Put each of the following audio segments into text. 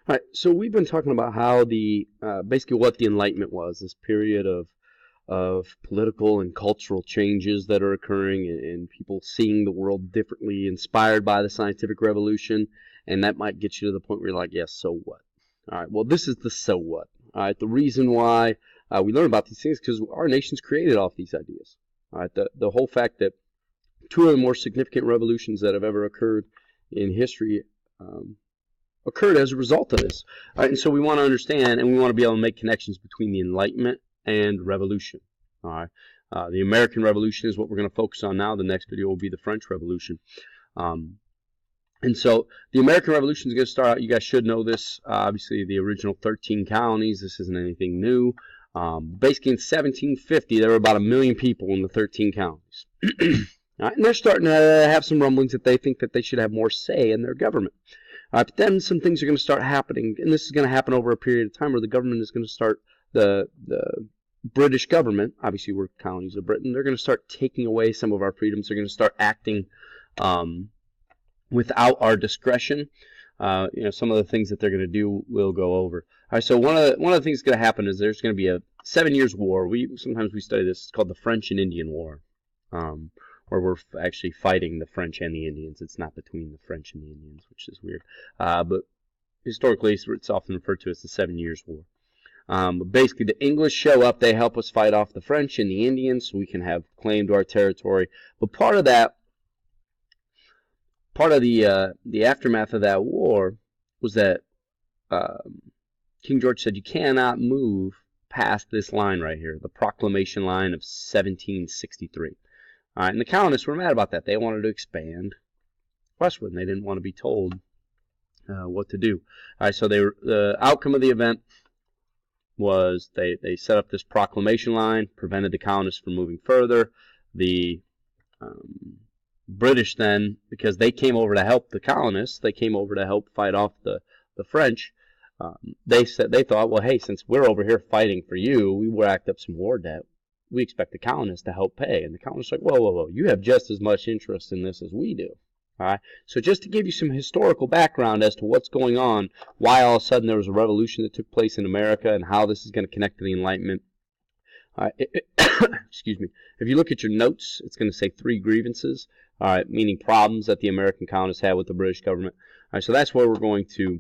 All right, so we've been talking about how the basically what the Enlightenment was, this period of political and cultural changes that are occurring, and people seeing the world differently, inspired by the scientific revolution, and that might get you to the point where you're like, yes, so what? All right, well, this is the so what. All right, the reason why we learn about these things because our nation's created off these ideas. All right, the whole fact that two of the more significant revolutions that have ever occurred in history occurred as a result of this. All right, and so we want to understand and we want to be able to make connections between the Enlightenment and revolution. All right, the American Revolution is what we're going to focus on now. The next video will be the French Revolution. And so the American Revolution is going to start out. You guys should know this. Obviously, the original 13 colonies. This isn't anything new. Basically, in 1750, there were about 1 million people in the 13 colonies. All right, and they're starting to have some rumblings that they think that they should have more say in their government. But then some things are going to start happening, and this is going to happen over a period of time where the government is going to start, the British government, obviously we're colonies of Britain, they're going to start taking away some of our freedoms. They're going to start acting without our discretion. Some of the things that they're going to do we'll go over. All right, so one of the things that's going to happen is there's going to be a 7 years war. Sometimes we study this. It's called the French and Indian War, where we're actually fighting the French and the Indians. It's not between the French and the Indians, which is weird. But historically, it's often referred to as the 7 Years' War. But basically, the English show up. They help us fight off the French and the Indians so we can have claim to our territory. But part of the aftermath of that war was that King George said you cannot move past this line right here, the Proclamation Line of 1763. All right, and the colonists were mad about that. They wanted to expand westward, and they didn't want to be told what to do. All right, so the outcome of the event was they set up this proclamation line, prevented the colonists from moving further. The British then, because they came over to help the colonists, they came over to help fight off the French. They thought, well, hey, since we're over here fighting for you, we racked up some war debt. We expect the colonists to help pay. And the colonists are like, whoa, you have just as much interest in this as we do. All right. So just to give you some historical background as to what's going on, why all of a sudden there was a revolution that took place in America and how this is going to connect to the Enlightenment. All right. Excuse me. If you look at your notes, it's going to say 3 grievances, all right, meaning problems that the American colonists had with the British government. All right. So that's where we're going to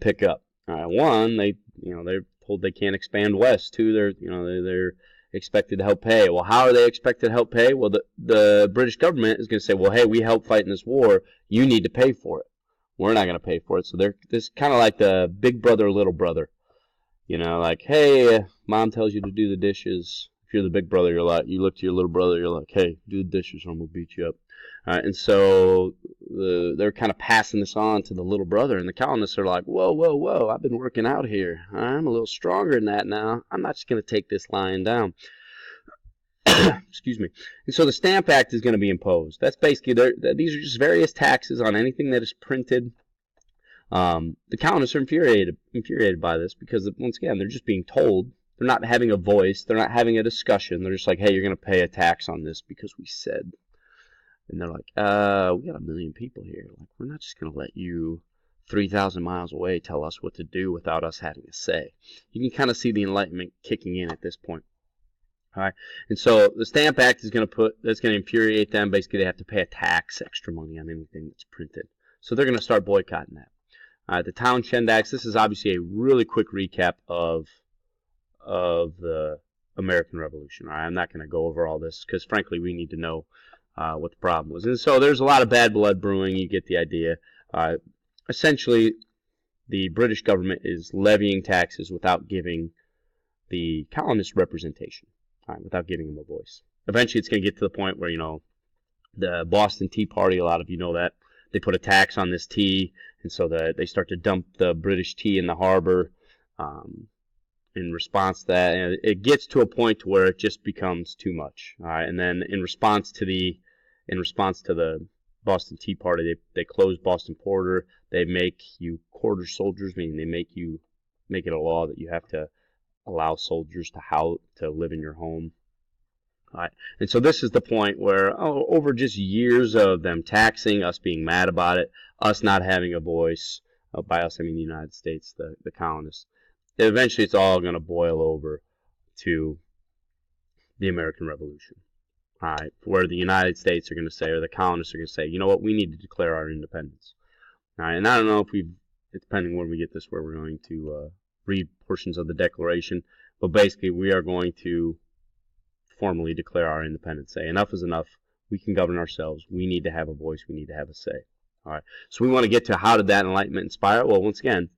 pick up. All right. 1, they're told they can't expand west. 2, they're expected to help pay. Well, how are they expected to help pay? Well, the British government is going to say, well, hey, we helped fight in this war. You need to pay for it. We're not going to pay for it. So this kind of like the big brother, little brother. Like, hey, mom tells you to do the dishes. If you're the big brother, you look to your little brother, you're like, hey, do the dishes or I'm going to beat you up. And so they're kind of passing this on to the little brother, and the colonists are like, whoa, I've been working out here. I'm a little stronger than that now. I'm not just going to take this lying down. Excuse me. And so the Stamp Act is going to be imposed. That's basically, these are just various taxes on anything that is printed. The colonists are infuriated by this because, once again, they're just being told. They're not having a voice. They're not having a discussion. They're just like, hey, you're going to pay a tax on this because we said. And they're like, we got 1 million people here. Like, we're not just going to let you 3,000 miles away tell us what to do without us having a say. You can kind of see the Enlightenment kicking in at this point. All right. And so the Stamp Act is going to infuriate them. Basically, they have to pay a tax, extra money on anything that's printed. So they're going to start boycotting that. The Townshend Acts, this is obviously a really quick recap of the American Revolution. All right. I'm not going to go over all this because, frankly, we need to know what the problem was. And so there's a lot of bad blood brewing. You get the idea. Essentially, the British government is levying taxes without giving the colonists representation, without giving them a voice. Eventually, it's going to get to the point where, the Boston Tea Party, a lot of you know that, they put a tax on this tea, and so they start to dump the British tea in the harbor in response to that. And it gets to a point where it just becomes too much. All right, and then in response to the Boston Tea Party, they close Boston Porter. They make you quarter soldiers, meaning they make it a law that you have to allow soldiers to live in your home. All right. And so this is the point where over just years of them taxing, us being mad about it, us not having a voice, by us I mean the United States, the colonists. Eventually it's all going to boil over to the American Revolution. All right, where the United States are going to say, or the colonists are going to say, you know what, we need to declare our independence. All right, and I don't know if it's depending when we get this, where we're going to read portions of the Declaration, but basically we are going to formally declare our independence. Say, enough is enough. We can govern ourselves. We need to have a voice. We need to have a say. All right, so we want to get to how did that Enlightenment inspire? Well, once again,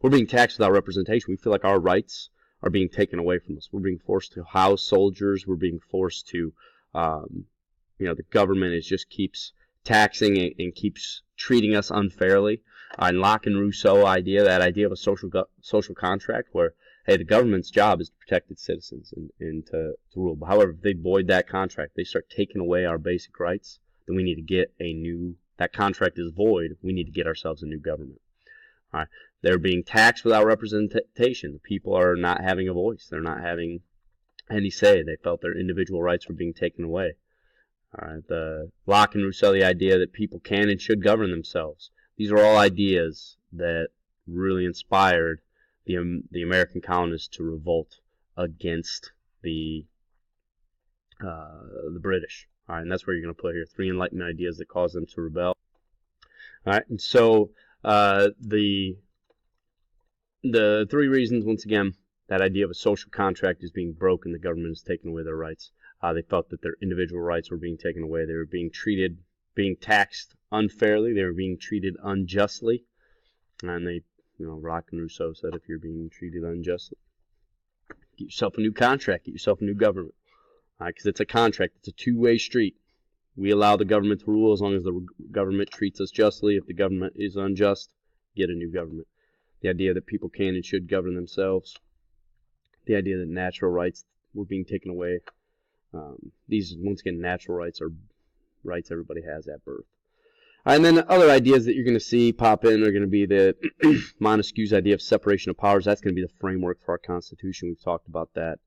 we're being taxed without representation. We feel like our rights are being taken away from us. We're being forced to house soldiers. We're being forced to, the government just keeps taxing and keeps treating us unfairly. And Locke and Rousseau that idea of a social contract where, hey, the government's job is to protect its citizens and to rule. But however, if they void that contract, they start taking away our basic rights, then we need to get that contract is void. We need to get ourselves a new government. All right. They're being taxed without representation. The people are not having a voice. They're not having any say. They felt their individual rights were being taken away. All right. The Locke and Rousseau, the idea that people can and should govern themselves. These are all ideas that really inspired the American colonists to revolt against the British. All right, and that's where you're going to put here 3 Enlightenment ideas that caused them to rebel. All right, and so the 3 reasons, once again, that idea of a social contract is being broken. The government is taking away their rights. They felt that their individual rights were being taken away. They were being taxed unfairly. They were being treated unjustly. And they, Locke and Rousseau said, if you're being treated unjustly, get yourself a new contract, get yourself a new government. Because it's a contract. It's a two-way street. We allow the government to rule as long as the government treats us justly. If the government is unjust, get a new government. The idea that people can and should govern themselves. The idea that natural rights were being taken away. These, once again, natural rights are rights everybody has at birth. And then the other ideas that you're going to see pop in are going to be the Montesquieu's idea of separation of powers. That's going to be the framework for our Constitution. We've talked about that.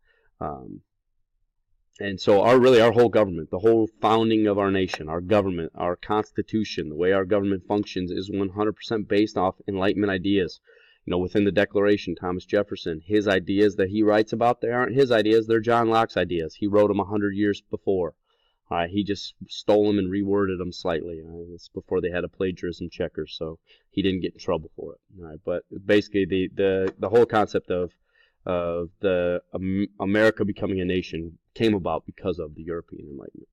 And so our whole government, the whole founding of our nation, our government, our Constitution, the way our government functions is 100% based off Enlightenment ideas. Within the Declaration, Thomas Jefferson, his ideas that he writes about, they aren't his ideas, they're John Locke's ideas. He wrote them 100 years before. He just stole them and reworded them slightly. It's before they had a plagiarism checker, so he didn't get in trouble for it. But basically, the whole concept of America becoming a nation came about because of the European Enlightenment.